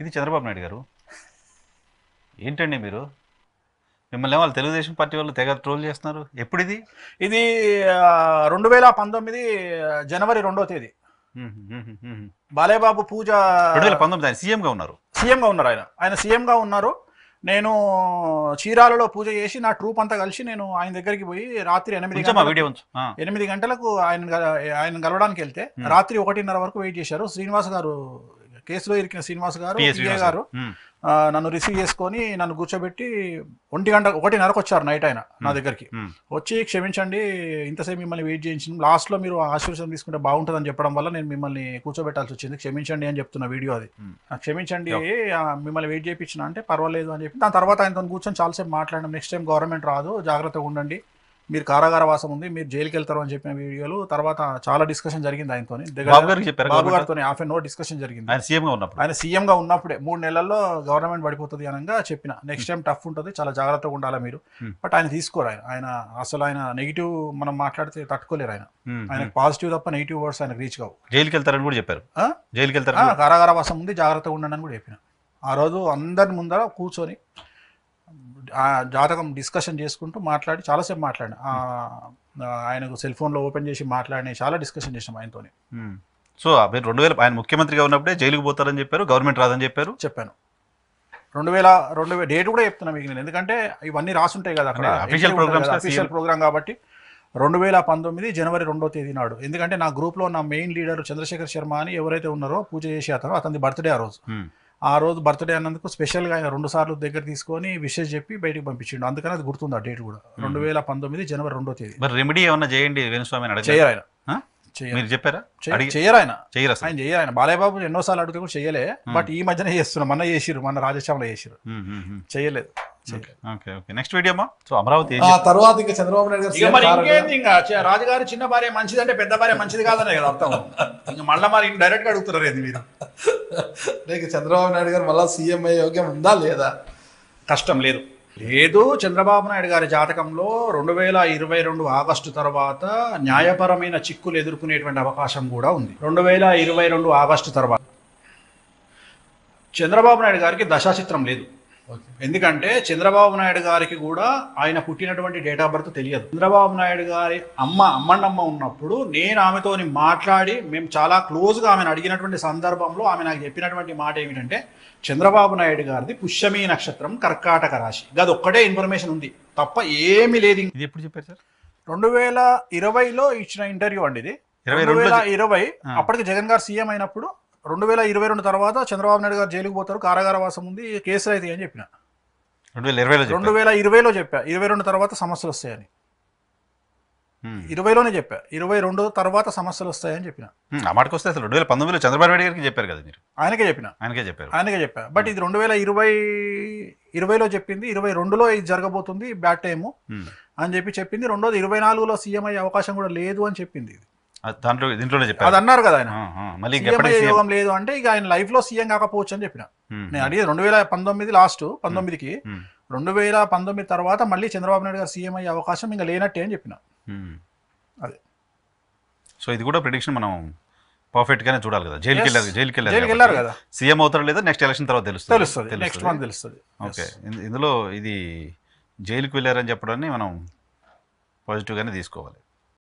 ఇది చంద్రబాబు నాయుడు గారు. ఏంటండి మీరు? మిమ్మల్ని వాళ్ళు తెలుగుదేశం పార్టీ వాళ్ళు తెగ ట్రోల్ చేస్తున్నారు. ఎప్పుడు ఇది? ఇది 2019 జనవరి 2వ తేదీ బాలేబాబు పూజ 2019 ఆయన సీఎంగా ఉన్నారు. సీఎంగా ఉన్నారు. ఆయన సీఎంగా ఉన్నారు. నేను చీరాలలో పూజ చేసి నా ట్రూప్ అంతా కలిసి నేను ఆయన దగ్గరికి పోయి రాత్రి 8 గంటలకు ఆయన కలవడానికి వెళ్తే రాత్రి 1:30 వరకు వెయిట్ చేశారు. శ్రీనివాస్ గారు, కేసులో ఇరికిన శ్రీనివాస్ గారు, పిఏ గారు నన్ను రిసీవ్ చేసుకొని నన్ను కూర్చోబెట్టి 1:30కు వచ్చారు నైట్. ఆయన నా దగ్గరికి వచ్చి, క్షమించండి ఇంతసేపు మిమ్మల్ని వెయిట్ చేయించిన, లాస్ట్లో మీరు ఆశీర్వాదం తీసుకుంటే బాగుంటుందని చెప్పడం వల్ల నేను మిమ్మల్ని కూర్చోబెట్టాల్సి వచ్చింది, క్షమించండి అని చెప్తున్న వీడియో అది. క్షమించండి మిమ్మల్ని వెయిట్ చేయించిన అంటే పర్వాలేదు అని చెప్పి దాని తర్వాత ఆయనతో కూర్చొని చాలాసేపు మాట్లాడడం. నెక్స్ట్ టైం గవర్నమెంట్ రాదు, జాగ్రత్తగా ఉండండి, మీరు కారాగార వాసం ఉంది, మీరు జైలుకి వెళ్తారు అని చెప్పిన వీడియోలు. తర్వాత చాలా డిస్కషన్ జరిగింది ఆయనతో. బాబు గారితో ½ అవర్ డిస్కషన్ జరిగింది. ఆయన సీఎంగా ఉన్నప్పుడే 3 నెలల్లో గవర్నమెంట్ పడిపోతుంది అనగా చెప్పిన. నెక్స్ట్ టైం టఫ్ ఉంటుంది, చాలా జాగ్రత్తగా ఉండాలి మీరు. బట్ ఆయన తీసుకోరు. ఆయన నెగిటివ్ మనం మాట్లాడితే తట్టుకోలేరు. ఆయన పాజిటివ్ తప్ప నెగిటివ్ వర్డ్స్ ఆయనకు రీచ్ కావు. జైలుకి వెళ్తారని కూడా చెప్పారు. కారాగార వాసం ఉంది, జాగ్రత్తగా ఉండండి అని కూడా చెప్పిన. ఆ రోజు అందరి ముందర కూర్చొని ఆ జాతకం డిస్కషన్ చేసుకుంటూ మాట్లాడి చాలాసేపు మాట్లాడిన. ఆయనకు సెల్ ఫోన్లో ఓపెన్ చేసి మాట్లాడి చాలా డిస్కషన్ చేసాం ఆయనతో. సో మీరు 2000 ఆయన ముఖ్యమంత్రిగా ఉన్నప్పుడే జైలుకు పోతారని చెప్పారు, గవర్నమెంట్ రాదని చెప్పారు. చెప్పాను. 2000 డేట్ కూడా చెప్తున్నా మీకు నేను, ఎందుకంటే ఇవన్నీ రాసుంటాయి కదా అక్కడ, అఫీషియల్ ప్రోగ్రామ్ కాబట్టి 2019 జనవరి 2వ తేదీ నాడు. ఎందుకంటే నా గ్రూప్లో నా మెయిన్ లీడర్ చంద్రశేఖర్ శర్మ అని ఎవరైతే ఉన్నారో పూజ చేసి అతని బర్త్డే ఆ రోజు బర్త్డే అన్నందుకు స్పెషల్గా ఆయన 2 సార్లు దగ్గర తీసుకొని విషెస్ చెప్పి బయటకు పంపించిండు. అందుకని అది గుర్తుంది ఆ డేట్ కూడా, 2019 జనవరి 2వ తేదీ. మరి రెమెడీ ఏమన్నా చేయండి వేణుస్వామి చేయరు ఆయన. చేయరు ఆయన. ఆయన బాలయ్యబాబు ఎన్నోసార్లు అడిగితే కూడా చేయలే. బట్ ఈ మధ్యనే చేస్తున్నాం, మొన్న చేసిరు, మొన్న రాజశ్యామలో చేసిరు, చేయలేదు. నెక్స్ట్ వీడియో సో అమరావతి తర్వాత ఇంకా చంద్రబాబు నాయుడు ఇంకా రాజుగారు చిన్న భార్య మంచిది అంటే పెద్ద భార్య మంచిది కాదనే కదా అర్థం. ఇంకా మళ్ళీ మరి డైరెక్ట్ గా అడుగుతున్నారు ఏంది మీరు? చంద్రబాబు నాయుడు గారు మళ్ళీ సీఎం అయ్యే యోగ్యం ఉందా లేదా? కష్టం లేదు. చంద్రబాబు నాయుడు గారి జాతకంలో 2022 ఆగస్టు తర్వాత న్యాయపరమైన చిక్కులు ఎదుర్కొనేటువంటి అవకాశం కూడా ఉంది. 2022 ఆగస్టు తర్వాత చంద్రబాబు నాయుడు గారికి దశాచిత్రం లేదు. ఎందుకంటే చంద్రబాబు నాయుడు గారికి కూడా ఆయన పుట్టినటువంటి డేట్ ఆఫ్ బర్త్ తెలియదు. చంద్రబాబు నాయుడు గారి అమ్మన్నమ్మ ఉన్నప్పుడు నేను ఆమెతోని మాట్లాడి మేము చాలా క్లోజ్గా ఆమెను అడిగినటువంటి సందర్భంలో ఆమె నాకు చెప్పినటువంటి మాట ఏమిటంటే, చంద్రబాబు నాయుడు గారిది పుష్యమీ నక్షత్రం, కర్కాటక రాశి. అది ఒక్కటే ఇన్ఫర్మేషన్ ఉంది తప్ప ఏమీ లేదు. ఇది ఎప్పుడు చెప్పారు సార్? 2020లో ఇచ్చిన ఇంటర్వ్యూ అండి ఇది. 2020 అప్పటికి జగన్ గారు సీఎం అయినప్పుడు 2022 తర్వాత చంద్రబాబు నాయుడు గారు జైలుకు పోతారు, కారాగార వాసం ఉంది, కేసులు అయితే అని చెప్పిన. 2020లో చెప్పా. 22 తర్వాత సమస్యలు వస్తాయని 20లోనే చెప్పా. 22 తర్వాత సమస్యలు వస్తాయని చెప్పిన. ఆ మాటకు వస్తే అసలు 2019లో చంద్రబాబు నాయుడు గారికి చెప్పారు కదా మీరు? ఆయనకే చెప్పా. బట్ ఇది 2020లో చెప్పింది, 22లో ఇది జరగబోతుంది, బ్యాడ్ టైము అని చెప్పింది. రెండోది 24లో సీఎం అయ్యే అవకాశం కూడా లేదు అని చెప్పింది. దీంట్లోనే చెప్పారు. అది అన్నారు కదా ఆయన, యోగం లేదు అంటే ఇక ఆయన లైఫ్ లో సీఎం కాకపోవచ్చు అని చెప్పిన. నేను అడిగేది 2019 లాస్ట్ 19కి, 2019 తర్వాత మళ్ళీ చంద్రబాబు నాయుడు గారు సీఎం అయ్యే అవకాశం ఇంకా లేనట్టే అని చెప్పిన. అదే. సో ఇది కూడా ప్రిడిక్షన్ మనం పర్ఫెక్ట్ గానే చూడాలి కదా. జైలుకి వెళ్ళారు కదా, సీఎం అవుతారో లేదా నెక్స్ట్ ఎలక్షన్ తర్వాత తెలుస్తుంది. నెక్స్ట్ మంత్ తెలుస్తుంది. ఓకే, ఇందులో ఇది జైలుకి వెళ్ళారని చెప్పడాన్ని మనం పాజిటివ్ గానే తీసుకోవాలి.